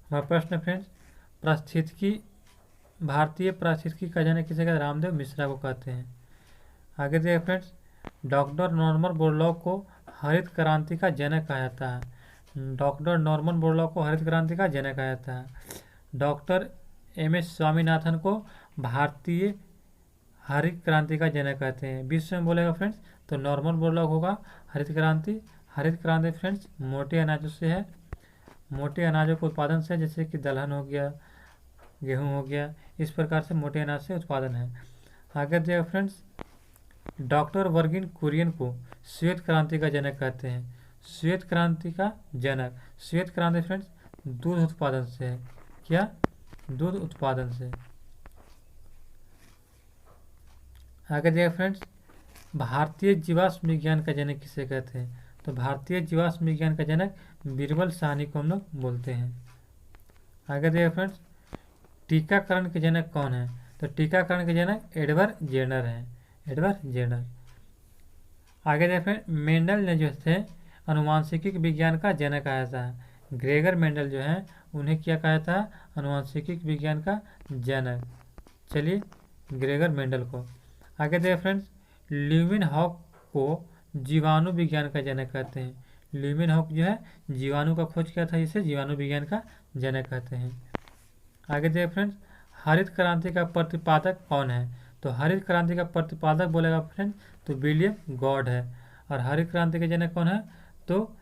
हमारा प्रश्न फ्रेंड्स, पारिस्थितिकी, भारतीय पारिस्थितिकी का जनक किसे कहते हैं? रामदेव मिश्रा को कहते हैं। आगे देखिए फ्रेंड्स, डॉक्टर नॉर्मन बोरलॉग को हरित क्रांति का जनक कहा जाता है। डॉक्टर नॉर्मन बोरलॉग को हरित क्रांति का जनक कहा जाता है। Doctor MS. स्वामीनाथन को भारतीय हरित क्रांति का जनक कहते हैं। विश्व में बोलेगा फ्रेंड्स तो नॉर्मन बोरलॉग होगा हरित क्रांति। हरित क्रांति फ्रेंड्स मोटे अनाजों से है, मोटे अनाजों के उत्पादन से, जैसे कि दलहन हो गया, गेहूं हो गया, इस प्रकार से मोटे अनाज से उत्पादन है। आगे देखिए फ्रेंड्स, डॉक्टर वर्गिन कुरियन को श्वेत क्रांति का जनक कहते हैं। श्वेत क्रांति का जनक, श्वेत क्रांति फ्रेंड्स दूध उत्पादन से है। क्या? दूध उत्पादन से। आगे देखिए फ्रेंड्स, भारतीय जीवाश्म विज्ञान का जनक किसे कहते हैं? तो भारतीय जीवाश्म विज्ञान का जनक बीरबल साहनी को हम लोग बोलते हैं। आगे देखिए फ्रेंड्स, टीकाकरण के जनक कौन है? तो टीकाकरण के जनक एडवर्ड जेनर हैं। Edward Jenner. आगे देखिए, मेंडल ने जो थे अनुवांशिकी विज्ञान का जनक आया था। ग्रेगर मेंडल जो है उन्हें क्या कहा था? अनुवांशिकी विज्ञान का जनक। चलिए, ग्रेगर मेंडल को। आगे देखिए फ्रेंड्स, ल्यूविन हॉक को जीवाणु विज्ञान का जनक कहते हैं। ल्यूविन हॉक जो है जीवाणु का खोज किया था, इसे जीवाणु विज्ञान का जनक कहते हैं। आगे देखिए फ्रेंड्स, हरित क्रांति का प्रतिपादक कौन है? तो हरित क्रांति का प्रतिपादक बोलेगा फ्रेंड्स तो विलियम गॉड है। और हरित क्रांति के जनक कौन है? तो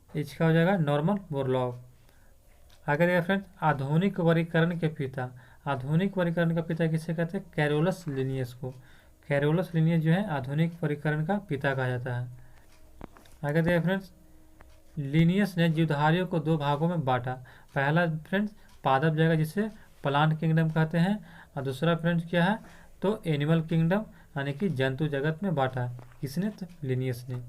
इसका हो जाएगा नॉर्मन बोरलॉग। आगे देखिए फ्रेंड्स, आधुनिक वर्गीकरण के पिता। आधुनिक वर्गीकरण का पिता किसे कहते हैं? कैरोलस लिनियस को। कैरोलस लिनियस जो है आधुनिक वर्गीकरण का पिता कहा जाता है। आगे देखिए फ्रेंड्स, लिनियस ने जीवधारियों को दो भागों में बांटा। पहला फ्रेंड्स पादप जगह जिसे प्लांट किंगडम कहते हैं, और दूसरा फ्रेंड्स क्या है? तो एनिमल किंगडम यानी कि जंतु जगत में बांटा। किसने? तो लिनियस ने।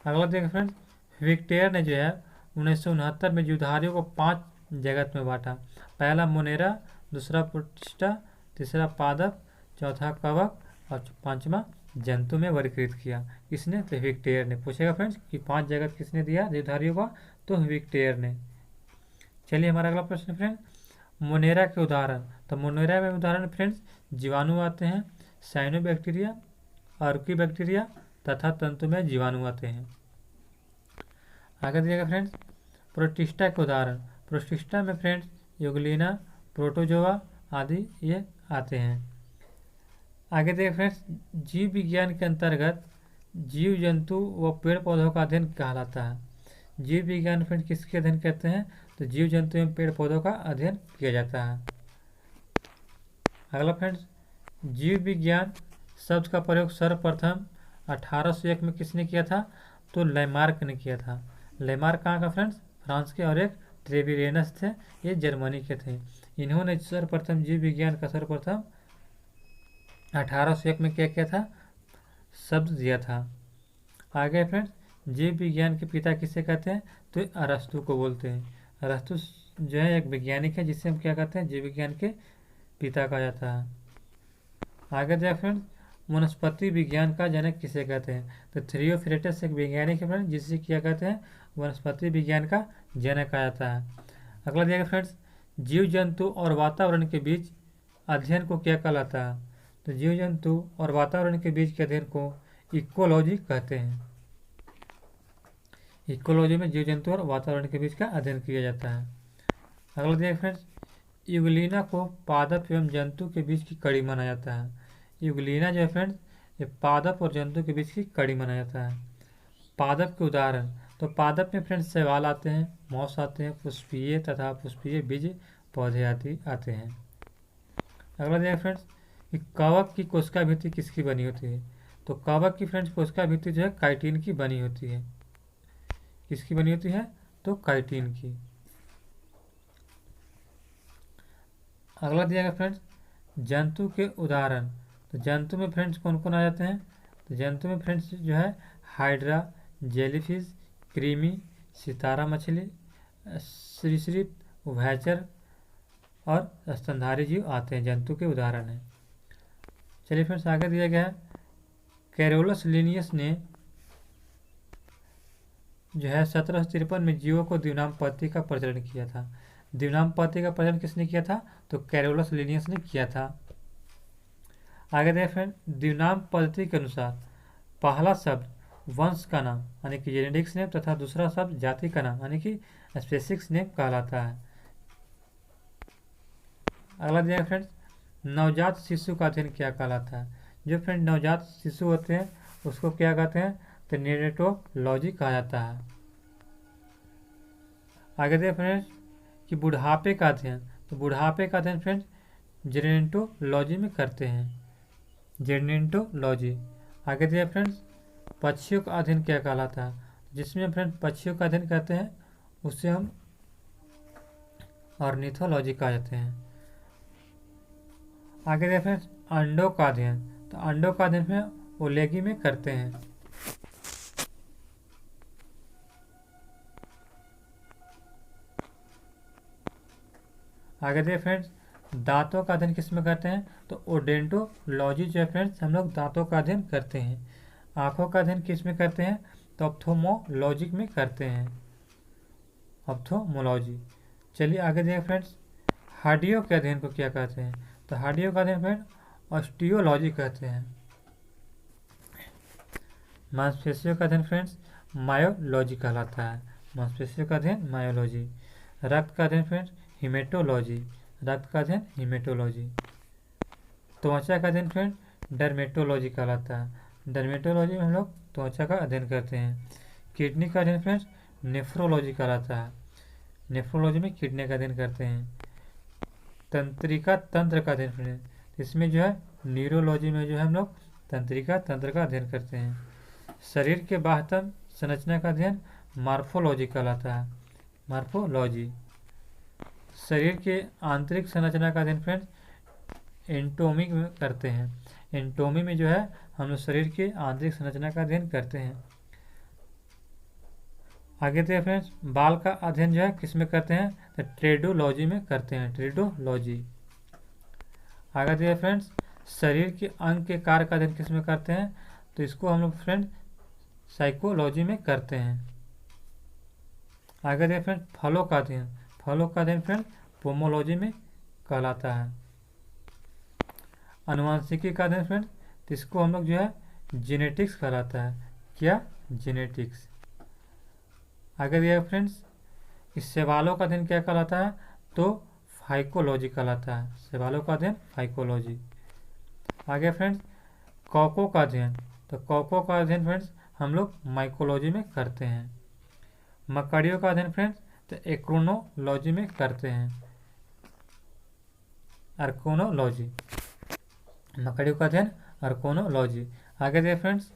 अगला देखिए फ्रेंड्स, विक्टेयर ने जो है 1969 में जीवधारियों को 5 जगत में बांटा। पहला मोनेरा, दूसरा प्रोटिस्टा, तीसरा पादप, चौथा कवक और पांचवा जंतु में वर्गीकृत किया। किसने? तो विक्टेयर ने। पूछेगा फ्रेंड्स कि 5 जगत किसने दिया जीवधारियों का? तो विक्टेयर ने। चलिए, हमारा अगला प्रश्न फ्रेंड, मोनेरा के उदाहरण। तो मोनेरा में उदाहरण फ्रेंड्स जीवाणु आते हैं, साइनोबैक्टीरिया, आर्कियोबैक्टीरिया तथा तंतु में जीवाणु आते हैं। आगे दिएगा फ्रेंड्स, प्रोटिस्टा के उदाहरण। प्रोटिस्टा में फ्रेंड्स यूग्लिना, प्रोटोजोआ आदि ये आते हैं। आगे देखिए फ्रेंड्स, जीव विज्ञान के अंतर्गत जीव जंतु व पेड़ पौधों का अध्ययन कहलाता है। जीव विज्ञान फ्रेंड्स किसके अध्ययन कहते हैं? तो जीव जंतु एवं पेड़ पौधों का अध्ययन किया जाता है। अगला फ्रेंड्स, जीव विज्ञान शब्द का प्रयोग सर्वप्रथम 1801 में किसने किया था? तो लैमार्क ने किया था। लैमार्क कहाँ का फ्रेंड्स? फ्रांस के। और एक ट्रेविरेनस थे, ये जर्मनी के थे। इन्होंने सर्वप्रथम जीव विज्ञान का सर्वप्रथम 1801 में क्या किया था? शब्द दिया था। आगे फ्रेंड्स, जीव विज्ञान के पिता किसे कहते हैं? तो अरस्तु को बोलते हैं। अरस्तु जो है एक वैज्ञानिक है जिसे हम क्या कहते हैं? जीव विज्ञान के पिता कहा जाता है। आगे देखिए फ्रेंड्स, वनस्पति विज्ञान का जनक किसे कहते हैं? तो थियोफ्रेटस एक वैज्ञानिक है फ्रेंड्स जिसे क्या कहते हैं? वनस्पति विज्ञान का जनक कहा जाता है। अगला देखिए फ्रेंड्स, जीव जंतु और वातावरण के बीच अध्ययन को क्या कहलाता है? तो जीव जंतु और वातावरण के बीच के अध्ययन को इकोलॉजी कहते हैं। इकोलॉजी में जीव जंतु और वातावरण के बीच का अध्ययन किया जाता है। अगला देखिए फ्रेंड्स, यूग्लिना को पादप एवं जंतु के बीच की कड़ी माना जाता है। यूग्लिना जो है फ्रेंड्स ये पादप और जंतु के बीच की कड़ी माना जाता है। पादप के उदाहरण। तो पादप में फ्रेंड्स शैवाल आते हैं, मॉस आते हैं, पुष्पीय तथा पुष्पीय बीज पौधे आते हैं। अगला देखिए फ्रेंड्स, कि कवक की कोशिका भित्ति किसकी बनी होती है? तो कवक की फ्रेंड्स कोशिका भित्ति जो है काइटिन की बनी होती है। किसकी बनी होती है? तो काइटिन की। अगला दिया गया फ्रेंड्स, जंतु के उदाहरण। तो जंतु में फ्रेंड्स कौन कौन आ जाते हैं? तो जंतु में फ्रेंड्स जो है हाइड्रा, जेलीफिश, कृमि, सितारा मछली, सरीसृप, उभयचर और स्तनधारी जीव आते हैं, जंतु के उदाहरण हैं। चलिए फ्रेंड्स, आगे दिया गया है, कैरोलस लिनियस ने जो है 1753 में जीवों को द्विनाम पद्धति का प्रचलन किया था। द्विनाम पद्धति का प्रचलन किसने किया था? तो कैरोलस लिनियस ने किया था। आगे देखें फ्रेंड, द्विनाम पद्धति के अनुसार पहला शब्द वंश का नाम यानी कि जेनेटिक्स नेम तथा दूसरा शब्द जाति का नाम यानी कि स्पेसिफिक्स नेम कहलाता है। अगला देखिए फ्रेंड्स, नवजात शिशु का अध्ययन क्या कहलाता है? जो फ्रेंड नवजात शिशु होते हैं उसको क्या कहते हैं? तो नेनेटोलॉजी कहा जाता है। आगे देखिए फ्रेंड्स कि बुढ़ापे का अध्ययन, तो बुढ़ापे का अध्ययन फ्रेंड्स जेनेटोलॉजी में करते हैं, जेनेटोलॉजी। आगे देखिए फ्रेंड्स, पक्षियों का अध्ययन क्या कहलाता है? जिसमें फ्रेंड्स पक्षियों का अध्ययन करते हैं उसे हम ऑर्निथोलॉजी कहा जाते हैं। आगे देखिए फ्रेंड्स, अंडों का अध्ययन, तो अंडों का अध्ययन में ओलेगी में करते हैं। आगे देखिए फ्रेंड्स, दांतों का अध्ययन किस में करते हैं? तो ओडेंटोलॉजी जो है फ्रेंड्स हम लोग दांतों का अध्ययन करते हैं। आंखों का अध्ययन किस में करते हैं? तो ऑप्थोमोलॉजी में करते हैं, ऑप्थोमोलॉजी। चलिए आगे देखिए फ्रेंड्स, हड्डियों के अध्ययन को क्या कहते हैं? तो हड्डियों का अध्ययन फ्रेंड ऑस्टियोलॉजी कहते हैं। मांसपेशियों का अध्ययन फ्रेंड्स मायोलॉजी कहलाता है, मांसपेशियों का अध्ययन मायोलॉजी। रक्त का अध्ययन फ्रेंड्स हिमेटोलॉजी, रक्त का अध्ययन हिमेटोलॉजी। त्वचा का अध्ययन फ्रेंड डर्मेटोलॉजी कहलाता है, डर्मेटोलॉजी में हम लोग त्वचा का अध्ययन करते हैं। किडनी का अध्ययन फ्रेंड्स नेफ्रोलॉजी कहलाता है, नेफ्रोलॉजी में किडनी का अध्ययन करते हैं। तंत्रिका तंत्र का अध्ययन फ्रेंड, इसमें जो है न्यूरोलॉजी में जो है हम लोग तंत्रिका तंत्र का अध्ययन करते हैं। शरीर के बाह्यतम संरचना का अध्ययन मार्फोलॉजी कहलाता है, मार्फोलॉजी। शरीर के आंतरिक संरचना का अध्ययन फ्रेंड्स एंटोमी में करते हैं, एंटोमी में जो है हम लोग शरीर के आंतरिक संरचना का अध्ययन करते हैं। आगे देखिए फ्रेंड्स, बाल का अध्ययन जो है किस में करते हैं? तो ट्रेडोलॉजी में करते हैं, ट्रेडोलॉजी। आगे देखिए फ्रेंड्स, शरीर के अंग के कार्य का अध्ययन किस में करते हैं? तो इसको हम लोग फ्रेंड साइकोलॉजी में करते हैं। आगे देखिए फ्रेंड, फलों का अध्ययन, फलों का अध्ययन फ्रेंड पोमोलॉजी में कहलाता है। अनुवांशिकी का अध्ययन फ्रेंड, तो इसको हम लोग जो है जेनेटिक्स कहलाता है, क्या? जेनेटिक्स। आगे दिया फ्रेंड्स, इस सवालों का अध्ययन क्या कहलाता है? तो फाइकोलॉजी कहलाता है, सवालों का अध्ययन फाइकोलॉजी। आगे फ्रेंड्स, कॉकों का अध्ययन, तो कॉकों का अध्ययन फ्रेंड्स हम लोग माइकोलॉजी में करते हैं। मकड़ियों का अध्ययन फ्रेंड्स तो एक्रोनोलॉजी में करते हैं, अर्कोनोलॉजी, मकड़ियों का अध्ययन अर्कोनोलॉजी। आगे देखिए फ्रेंड्स,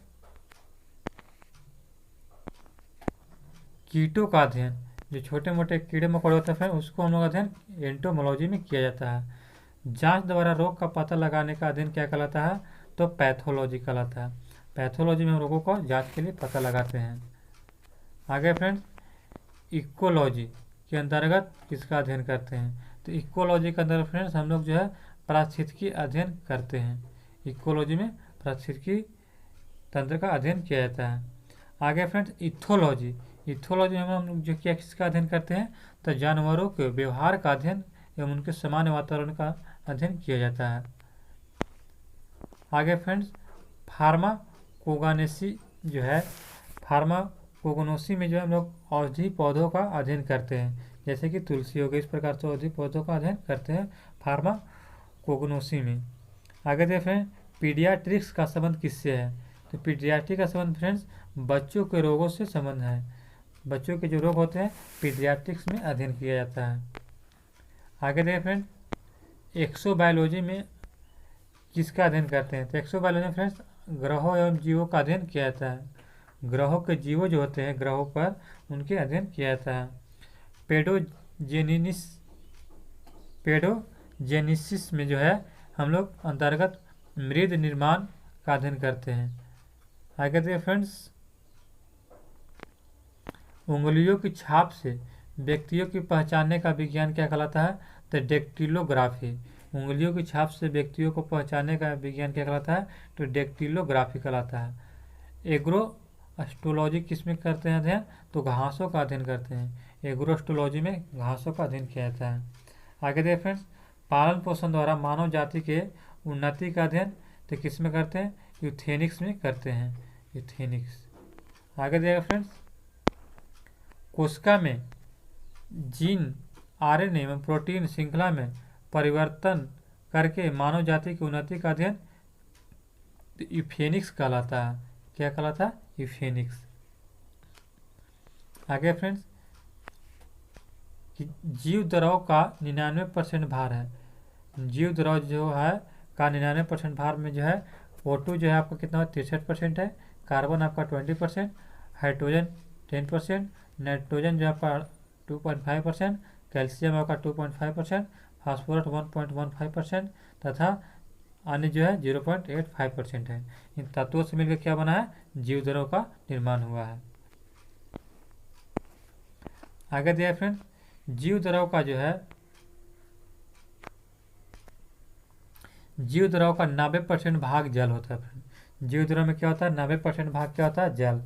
कीटों का अध्ययन, जो छोटे मोटे कीड़े मकोड़े होते हैं उसको हम लोग अध्ययन एंटोमोलॉजी में किया जाता है। जांच द्वारा रोग का पता लगाने का अध्ययन क्या कहलाता है? तो पैथोलॉजी कहलाता है, पैथोलॉजी में हम रोगों को जांच के लिए पता लगाते हैं। आगे फ्रेंड्स, इकोलॉजी के अंतर्गत किसका अध्ययन करते हैं? तो इकोलॉजी के अंदर फ्रेंड्स हम लोग जो है पारिस्थितिकी अध्ययन करते हैं, इकोलॉजी में पारिस्थितिकी तंत्र का अध्ययन किया जाता है। आगे फ्रेंड्स, इथोलॉजी, इथोलॉजी में हम लोग जो क्या किसका अध्ययन करते हैं? तो जानवरों के व्यवहार का अध्ययन एवं उनके सामान्य वातावरण का अध्ययन किया जाता है। आगे फ्रेंड्स, फार्माकोगनोसी जो है, फार्माकोगनोसी में जो है हम लोग औषधि पौधों का अध्ययन करते हैं, जैसे कि तुलसी हो गई, इस प्रकार से औषधि पौधों का अध्ययन करते हैं फार्माकोगनोसी में। आगे देखें, पीडियाट्रिक्स का संबंध किससे है? तो पीडियाट्रिक का संबंध फ्रेंड्स बच्चों के रोगों से संबंध है, बच्चों के जो रोग होते हैं पीडियाट्रिक्स में अध्ययन किया जाता है। आगे देखें फ्रेंड, एक्सोबायोलॉजी में किसका अध्ययन करते हैं? तो एक्सोबायोलॉजी में फ्रेंड्स ग्रहों एवं जीवों का अध्ययन किया जाता है, ग्रहों के जीवो जो होते हैं ग्रहों पर उनके अध्ययन किया जाता है। पेडोजेनिसिस में जो है हम लोग अंतर्गत मृद निर्माण का अध्ययन करते हैं। आगे देखिए फ्रेंड्स, उंगलियों की छाप से व्यक्तियों की पहचानने का विज्ञान क्या कहलाता है? तो डेक्टिलोग्राफी, उंगलियों की छाप से व्यक्तियों को पहचानने का विज्ञान क्या कहलाता है? तो डेक्टिलोग्राफी कहलाता है। एस्ट्रोलॉजी किस में करते हैं अध्ययन, तो घासों का अध्ययन करते हैं। एग्रोस्ट्रोलॉजी में घासों का अध्ययन किया जाता है। आगे देखिए फ्रेंड्स, पालन पोषण द्वारा मानव जाति के उन्नति का अध्ययन तो किस में करते हैं, यूथेनिक्स में करते हैं, यूथेनिक्स। आगे देखिए फ्रेंड्स, कोशिका में जीन, आरएनए एवं प्रोटीन श्रृंखला में परिवर्तन करके मानव जाति की उन्नति का अध्ययन यूफेनिक्स कहलाता है। क्या कहलाता है, यूफेनिक्स। आगे फ्रेंड्स, जीव द्रव का 99% भार है। जीव द्रव जो है का 99% भार में जो है O2 जो है आपका कितना 63% है, कार्बन आपका 20%, हाइड्रोजन 10%, नाइट्रोजन जो आपका 2.5%, कैल्शियम आपका 2.5%, फास्फोरस 1.15% तथा अन्य जो है 0.85% है। इन तत्वों से मिलकर क्या बना है, जीव द्रव का निर्माण हुआ है। आगे दिया फ्रेंड्स, जीव द्रव का जो है जीव द्रव का 90% भाग जल होता है फ्रेंड। जीव द्रव में क्या होता है, 90% भाग क्या होता है, जल।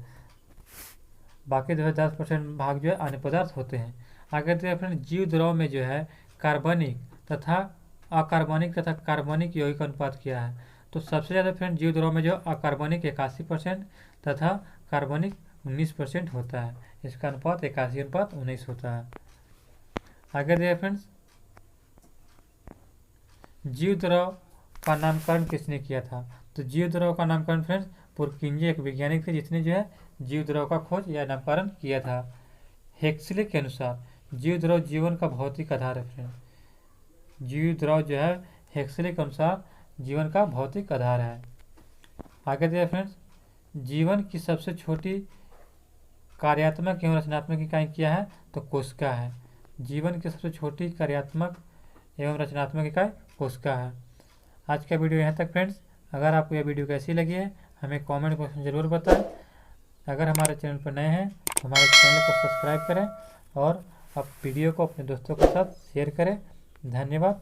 बाकी जो है 10% भाग जो है अन्य पदार्थ होते हैं। आगे देखिए फ्रेंड, जीव द्रव में जो है कार्बनिक तथा अकार्बनिक तथा कार्बनिक यौगिक अनुपात क्या है, तो सबसे ज़्यादा फ्रेंड जीव द्रव में जो अकार्बनिक 81% तथा कार्बनिक 19% होता है। इसका अनुपात 81:19 होता है। आगे देखिए फ्रेंड्स, जीव द्रव का नामकरण किसने किया था, तो जीव द्रव का नामकरण फ्रेंड्स पुरकिंजे एक वैज्ञानिक थे जिसने जो है जीव द्रव का खोज या नामकरण किया था। हेक्सले के अनुसार जीव द्रव जीवन का भौतिक आधार है फ्रेंड। जीव द्रव जो है हेक्सले के अनुसार जीवन का भौतिक आधार है। आगे देखिए फ्रेंड्स, जीवन की सबसे छोटी कार्यात्मक एवं रचनात्मक इकाई क्या है, तो कोशिका है। जीवन की सबसे छोटी कार्यात्मक एवं रचनात्मक इकाई कोशिका है। आज का वीडियो यहाँ तक फ्रेंड्स। अगर आपको यह वीडियो कैसी लगी है हमें कमेंट बॉक्स में ज़रूर बताएं। अगर हमारे चैनल पर नए हैं तो हमारे चैनल को सब्सक्राइब करें और आप वीडियो को अपने दोस्तों के साथ शेयर करें। धन्यवाद।